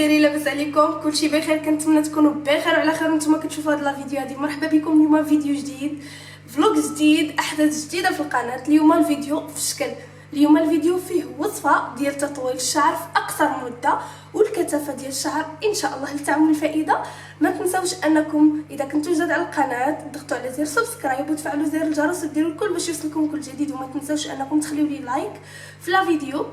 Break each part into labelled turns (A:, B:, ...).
A: دايرين؟ لاباس عليكم؟ كلشي بخير؟ كنتمنى تكونوا بخير وعلى خير. نتوما كتشوفوا هاد لا فيديو هادي، مرحبا بكم. اليوم فيديو جديد، فلوق جديد، احداث جديده في القناه. اليوم الفيديو في شكل، اليوم الفيديو فيه وصفه ديال تطويل الشعر في اقصر مده والكثافه ديال الشعر ان شاء الله لتعم الفائده. ما تنساوش انكم اذا كنتوا جداد على القناه تضغطوا على زر سبسكرايب وتفعلوا زر الجرس وديروا الكل باش يوصلكم كل جديد. وما تنساوش انكم تخليوا لي لايك في لا فيديو،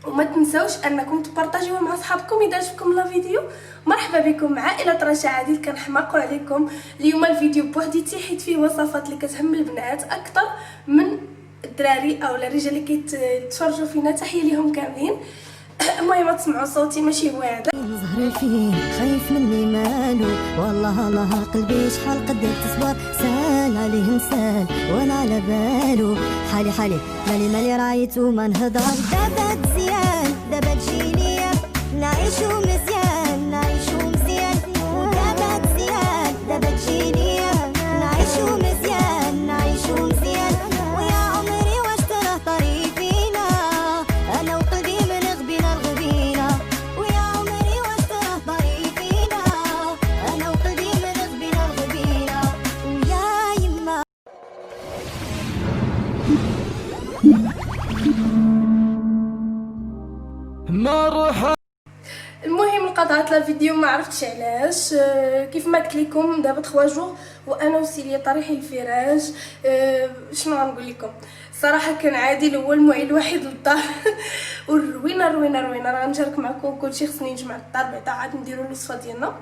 A: وما تنساوش انكم تبارطاجيوه مع صحابكم اذا عجبكم لا فيديو. مرحبا بكم مع عائله رشا عادل. كنحماقوا عليكم اليوم الفيديو بوحديتي حيت فيه وصفات اللي كتهم البنات اكثر من الدراري او الرجال اللي كيتفرجوا فينا. تحيه ليهم كاملين. المهم تسمعوا صوتي ماشي هو هذا.
B: زهر فيه خايف مني مالو، والله الله قلبي شحال قدرت تصبر، سال عليه نسال وانا على بالو، حالي حالي مالي مالي رايتو ما نهضر. دابا مزيان دابا تجيني نعيشو مزيان نعيشو مزيان، ودابا مزيان دابا تجيني نعيشو مزيان نعيشو مزيان، ويا عمري واش تراه طريق فينا انا وقلبي من غبينا لغبينا، ويا عمري واش تراه طريق فينا انا وقلبي من غبينا لغبينا، ويا يما
C: مرحبا.
A: المهم قطعت لا فيديو ما عرفتش علاش. كيف ما قلت لكم دابا 3 جوغ وانا وسيليا طريحي الفراش. شنو غنقول لكم؟ صراحه كان عادل هو المعين الوحيد للدار والروينه روينه روينه. راه غنشارك معكم كلشي، خصني نجمع الدار بعدا عاد نديروا الوصفه ديالنا.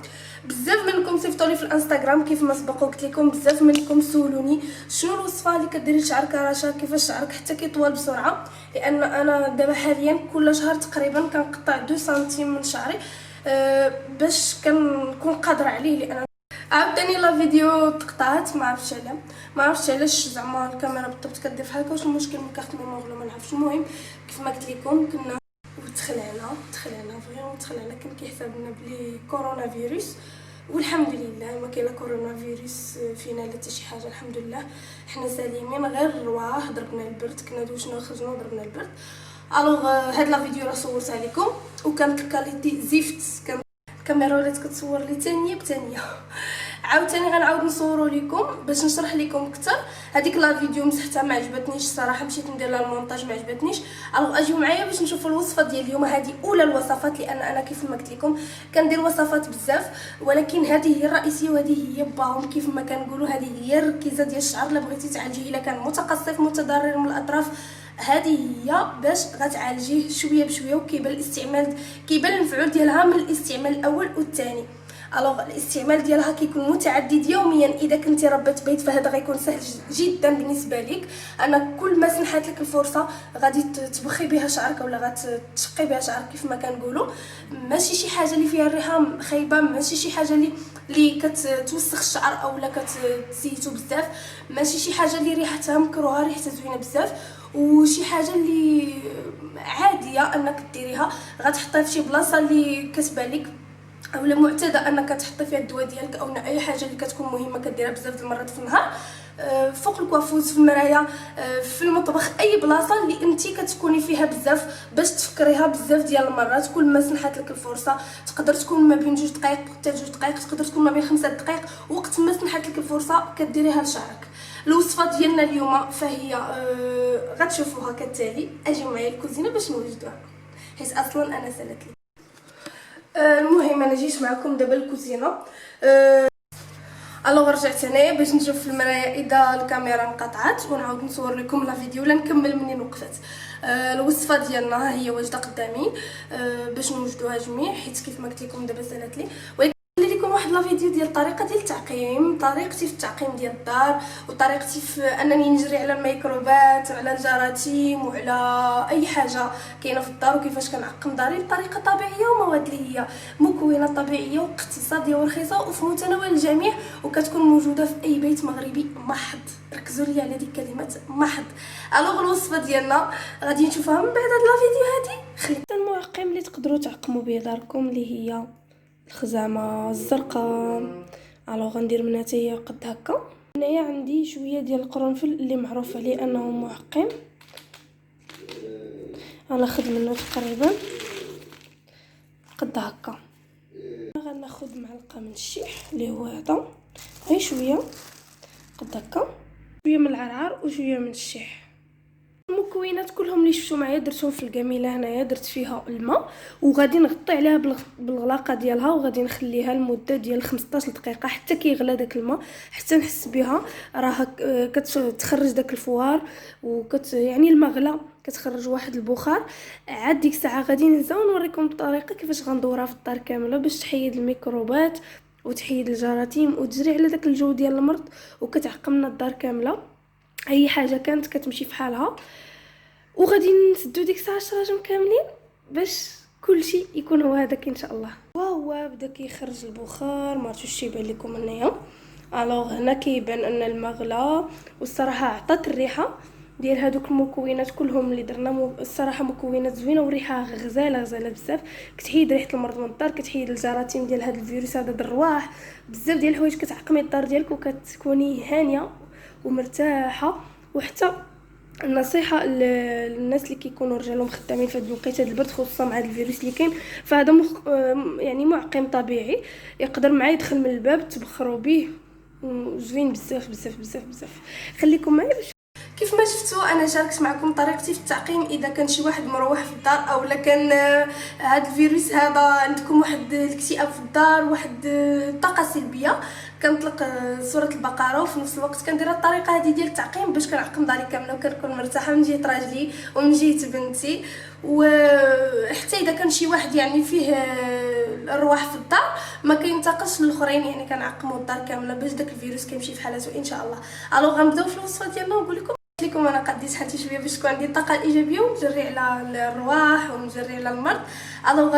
A: بزاف منكم صيفطولي في الانستغرام كيف ما سبق وقلت لكم، بزاف منكم سولوني شنو الوصفه اللي كديري لشعرك رشا، كيفاش شعرك حتى كيطول بسرعه. لان انا دابا حاليا كل شهر تقريبا كنقطع 2 سنتيم من شعري باش كنكون قادره عليه. لان عاوتاني لا فيديو تقطعت ما عرفتش علاش زعما الكاميرا بالضبط كدير بحال هكا. واش المشكل من كارت ميموغ ولا ما نعرفش. المهم كيف ما قلت لكم كنا تخلعنا فريمون تخلعنا. كان كيحسب لنا بلي كورونا فيروس، والحمد لله ما كاين لا كورونا فيروس فينا لا حتى شي حاجه. الحمد لله حنا سالمين، غير رواه ضربنا البرد، كنا دوشنا خرجنا ضربنا البرد. الوغ هاد لا فيديو راه صورتها لكم وكانت الكاليتي زفت، كان الكاميرا ولات كتصور لي ثانيه بثانيه. عاوتاني غنعاود نصورو لكم باش نشرح لكم اكثر. هذيك لا فيديو مسحتها ما عجبتنيش الصراحه، مشيت ندير لها المونتاج ما عجبتنيش. الوغ اجيو معايا باش نشوفوا الوصفه ديال اليوم. هذه اولى الوصفات، لان انا كيف ما قلت لكم كندير وصفات بزاف، ولكن هذه هي الرئيسيه وهذه هي باهم. كيف ما كنقولوا هذه هي الركيزه ديال الشعر. الا بغيتي تعالجيه الا كان متقصف متضرر من الاطراف، هذه هي باش غتعالجيه شويه بشويه. وكيبان الاستعمال، كيبان المفعول ديالها من الاستعمال الاول والثاني. الوغ الاستعمال ديالها كيكون متعدد يوميا. اذا كنتي ربة بيت فهذا غيكون سهل جدا بالنسبه لك. انا كل ما سنحات لك الفرصه غادي تبخي بها شعرك ولا غتشقي بها شعرك كيف ما كنقولوا. ماشي شي حاجه اللي فيها الريحه خايبه، ماشي شي حاجه اللي كتوسخ الشعر اولا كتزيتو بزاف، ماشي شي حاجه اللي ريحتها مكروهه ريحتها زوينه بزاف، وشي حاجه اللي عاديه انك ديريها. غتحطيها في شي بلاصه اللي كتبان لك اولا معتاده انك تحطي فيها الدواء ديالك او اي حاجه اللي كتكون مهمه كديرها بزاف د المرات في النهار. فوق الكوافوز، في المرايه، في المطبخ، اي بلاصه اللي انت كتكوني فيها بزاف باش تفكريها بزاف ديال المرات. كل ما سنحات لك الفرصه تقدر تكون ما بين 2 دقائق حتى 2 دقائق، تقدر تكون ما بين 5 دقائق. وقت ما سنحات لك الفرصه كديريها لشعرك. الوصفه ديالنا اليوم فهي غتشوفوها كالتالي. اجيو معايا الكوزينه باش نوجدوها حيت اصلا انا سالت لي. المهم انا جيت معكم دابا الكوزينه. الوغ رجعت هنايا باش نشوف في المرايه اذا الكاميرا انقطعت ونعاود نصور لكم لا فيديو ولا نكمل منين وقفت. الوصفه ديالنا ها هي واجده قدامي باش نوجدوها جميع حيت كيف ما قلت لكم دابا سالت لي. واحد لا فيديو ديال الطريقه ديال التعقيم، طريقتي في التعقيم ديال الدار، وطريقتي في انني نجري على الميكروبات وعلى الجراثيم وعلى اي حاجه كاينه في الدار، وكيفاش كنعقم داري بطريقه طبيعيه ومواد اللي هي مكونات طبيعيه واقتصاديه ورخيصه وفي متناول الجميع، وكتكون موجوده في اي بيت مغربي محض. ركزوا لي على ديك الكلمات محض. الوغ الوصفه ديالنا غادي نشوفها من بعد هاد لا فيديو هادي. خليت المعقم اللي تقدروا تعقموا به داركم اللي هي الخزامه الزرقاء. الوغ غندير منها حتى هي قد هكا. هنايا عندي شويه ديال القرنفل اللي معروف عليه انه معقم. انا خد منه تقريبا قد هكا. غناخد معلقه من الشيح اللي هو هذا، غير شويه قد هكا، شويه من العرعر وشويه من الشيح. المكونات كلهم اللي شفتوا معايا درتهم في القميله هنايا، درت فيها الماء وغادي نغطي عليها بالغلاقه ديالها، وغادي نخليها لمده ديال 15 دقيقه حتى كيغلى داك الماء، حتى نحس بها راها كتخرج داك الفوار يعني الماء غلا كتخرج واحد البخار. عاد ديك الساعه غادي ننساو نوريكم الطريقه كيفاش غندورها في الدار كامله باش تحيد الميكروبات وتحيد الجراثيم وتجري على داك الجو ديال المرض، وكتعقمنا الدار كامله اي حاجه كانت كتمشي في حالها. وغادي نسدو ديك الساعه الشراجم كاملين باش كلشي يكون هو هذاك ان شاء الله. وهو بدا كيخرج البخار، ما عرفتش يبان لكم هنايا. الوغ هنا كيبان ان الماء غلا، والصراحه عطات الريحه ديال هذوك المكونات كلهم اللي درنا. الصراحه مكونات زوينه وريحه غزاله بزاف، كتحيد ريحه المرض من الدار، كتحيد الجراثيم ديال هذا الفيروس هذا الرواح، بزاف ديال الحوايج كتعقمي الدار ديالك وكتكوني هانيه ومرتاحه. وحتى النصيحه للناس اللي كيكونوا رجالهم خدامين في هذه الوقيته ديال البرد، خصوصا مع هذا الفيروس اللي كاين، فهذا يعني معقم طبيعي يقدر معاه يدخل من الباب تبخروا به، زوين بزاف. خليكم معايا باش كيف ما شفتوا انا شاركت معكم طريقتي في التعقيم. اذا كان شي واحد مروح في الدار او لا كان هذا الفيروس هذا عندكم واحد الاكتئاب في الدار، واحد الطاقه سلبيه، كنطلق سوره البقره وفي نفس الوقت كندير الطريقه هذه ديال التعقيم باش كنعقم داري كامله وكنكون مرتاحه من جهه راجلي ومن جهه بنتي. وحتى اذا كان شي واحد يعني فيه الرواح في الدار ما كينتقلش للاخرين، يعني كنعقموا الدار كامله باش داك الفيروس كيمشي في حالته ان شاء الله. الو غنبداو في الوصفه ديالنا ونقول لكم انا قديت حتى شويه باش تكون عندي الطاقه الايجابيه ونجري على الرواح ونجري على المرض. الوغ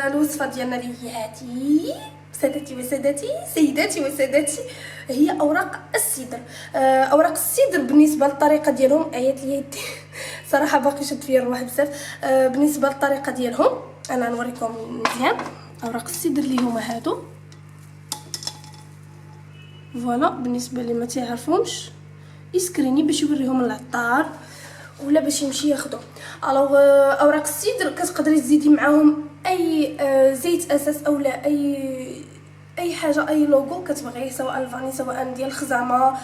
A: الوصفه ديالنا اللي هي هذه سادتي وسادتي، سيداتي وسادتي، هي اوراق السدر. اوراق السدر بالنسبه للطريقه ديالهم ايات اليد صراحه باقي شد فيا الروح بزاف. بالنسبه للطريقه ديالهم انا نوريكم مزيان. اوراق السدر اللي هما هادو فوالا، بالنسبه اللي ما تعرفهمش يسكريني باش يوريهم العطار ولا باش يمشي ياخذو. الوغ اوراق السدر كتقدري تزيدي معاهم اي زيت اساس او لا اي حاجه، اي لوغو كتبغيه، سواء الفاني سواء ديال الخزامه،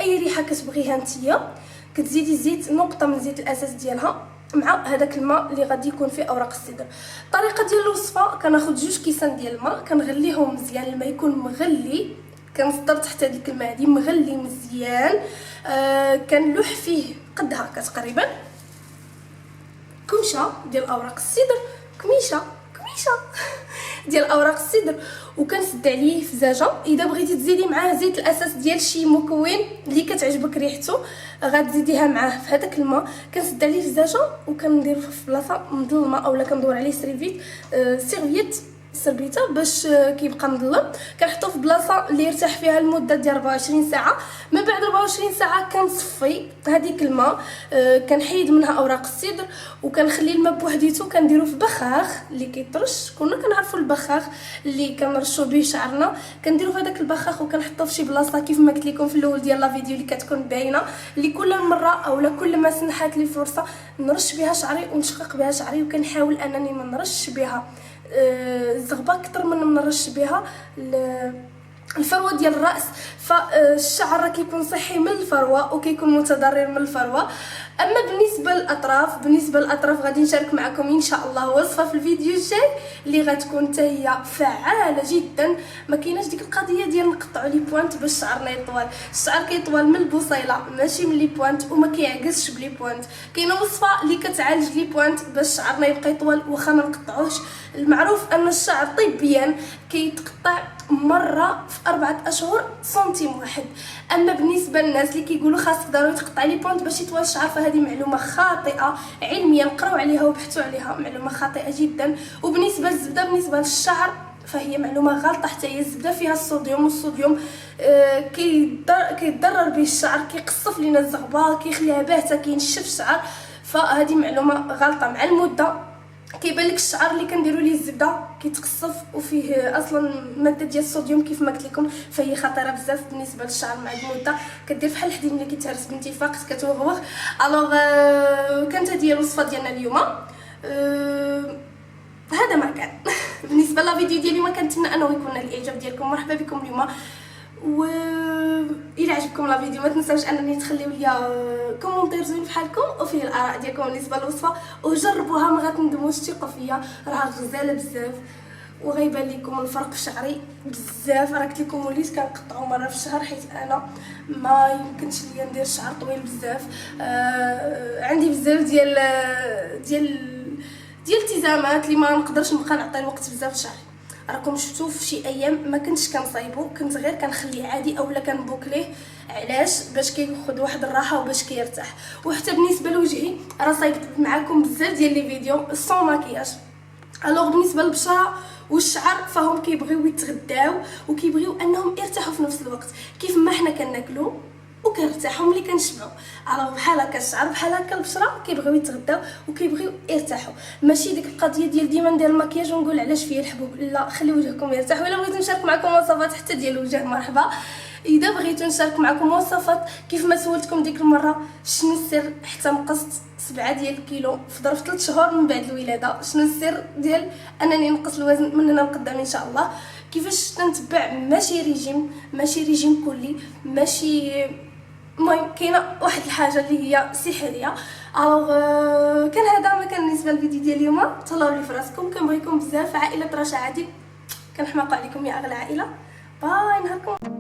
A: اي ريحه كتبغيها نتيا، كتزيدي الزيت نقطه من زيت الاساس ديالها مع هذاك الماء اللي غادي يكون فيه اوراق السدر. الطريقه ديال الوصفه كناخذ 2 كيسان ديال الماء، كنغليهم مزيان، الماء يكون مغلي، كنصدر تحت هذيك الماء هذه مغلي مزيان. كنلوح فيه قد هكا تقريبا كمشه ديال اوراق السدر، كميشه ديال اوراق السدر، وكنسد عليه فزاجه. اذا بغيتي تزيدي معاه زيت الاساس ديال شي مكون اللي كتعجبك ريحته غتزيديها معاه في هذاك الماء. كنسد عليه فزاجه وكندير في بلاصه مظلمه اولا كندور عليه سيرفيت سربيته باش كيبقى مظلم. كنحطو في بلاصه اللي يرتاح فيها لمده ديال 24 ساعه. من بعد 24 ساعه كنصفي هذيك الماء، كنحيد منها اوراق السدر وكنخلي الماء بوحديته، كنديرو في بخاخ اللي كيطرش. كنا كنعرفوا البخاخ اللي كنرشوا به شعرنا، كنديرو في هذاك البخاخ وكنحطو في شي بلاصه كيف ما قلت لكم في الاول ديال لا فيديو اللي كتكون باينه، اللي كل مره اولا كل ما سنحات لي فرصه نرش بها شعري ونشقق بها شعري، وكنحاول انني ما نرش بها الزغبه اكثر من نرش بها الفروه ديال الراس. فالشعر راه كيكون صحي من الفروه وكيكون متضرر من الفروه. اما بالنسبه للاطراف غادي نشارك معكم ان شاء الله وصفه في الفيديو الجاي اللي غتكون حتى هي فعاله جدا. ما كايناش ديك القضيه ديال نقطعوا لي بوانت باش شعرنا يطول. الشعر كيطول من البصيله ماشي من لي بوانت، وما كيعكسش بلي بوانت. كاينه وصفه اللي كتعالج لي بوانت باش شعرنا يبقى يطول واخا ما نقطعوش. المعروف ان الشعر طبيا كيتقطع مره في 4 اشهر سنتيم واحد. اما بالنسبه للناس اللي كيقولوا خاصك ضروري تقطع لي بونت باش يطول الشعر، فهذه معلومه خاطئه علميا، قراو عليها وبحثوا عليها، معلومه خاطئه جدا. وبالنسبه للزبده بالنسبه للشعر فهي معلومه غلطه، حتى هي الزبده فيها الصوديوم، والصوديوم كيضرر به الشعر، كيقصف لينا الزغبه، كيخليها باهته، كينشف الشعر. فهذه معلومه غلطه. مع المده كيبان لك الشعر اللي كنديروا ليه الزبده كيتقصف وفيه اصلا ماده ديال الصوديوم كيف ما قلت لكم، فهي خطيره بزاف بالنسبه للشعر. مع المده كدير بحال الحديد ملي كيتهرس بانتفاق كتوغوغ. الوغ كانت هذه الوصفه ديالنا اليوم. هذا ما كان بالنسبه للفيديو ديالي ما كنتمنى انه يكون الاعجاب ديالكم. مرحبا بكم اليوم، و الى عجبكم لا فيديو ما تنساوش انني تخليو ليا كومونتير زوين بحالكم وفيه الاراء ديالكم بالنسبه للوصفه، وجربوها ما غتندموش، ثقوا فيا راه غزاله بزاف وغيبان لكم الفرق في شعري بزاف. راه قلت لكم وليت كنقطعو مره في الشهر حيت انا ما يمكنش ليا ندير الشعر طويل بزاف. عندي بزاف ديال التزامات اللي ما نقدرش نبقى نعطي الوقت بزاف لشعري. راكم شفتوا في شي ايام ما كنتش كنصايبو، كنت غير كنخليه عادي اولا كنبوكليه. علاش؟ باش كياخذ واحد الراحه وباش كيرتاح. وحتى بالنسبه لوجهي راه صايبت معكم بزاف ديال لي فيديو سون ماكياج. الوغ بالنسبه للبشره والشعر فهم كيبغيو يتغداو وكيبغيو انهم يرتاحوا في نفس الوقت، كيف ما حنا كناكلوا وكنرتاحوا ملي كنشبعوا. الوغ بحال هكا الشعر بحال هكا البشره كيبغيو يتغداو وكيبغيو يرتاحوا. ماشي ديك القضيه ديال ديما ندير المكياج ونقول علاش فيا الحبوب، لا خلي وجهكم يرتاح. ولا بغيتو نشارك معكم وصفات حتى ديال الوجه مرحبا. اذا بغيتو نشارك معكم وصفات كيف ما سولتكم ديك المره شنو السر حتى نقصت 7 ديال الكيلو في ظرف 3 شهور من بعد الولاده، شنو السر ديال انني نقص الوزن من هنا لقدام ان شاء الله، كيفاش نتبع ماشي ريجيم كلي، ماشي المهم كاينه واحد الحاجه اللي هي سحريه. الوغ كان هذا ما كان بالنسبه للفيديو ديال اليوم. تهلاو لي في راسكم، كنبغيكم بزاف. عائله رشا عادي كنحماقوا عليكم يا اغلى عائله. باي، نهاركم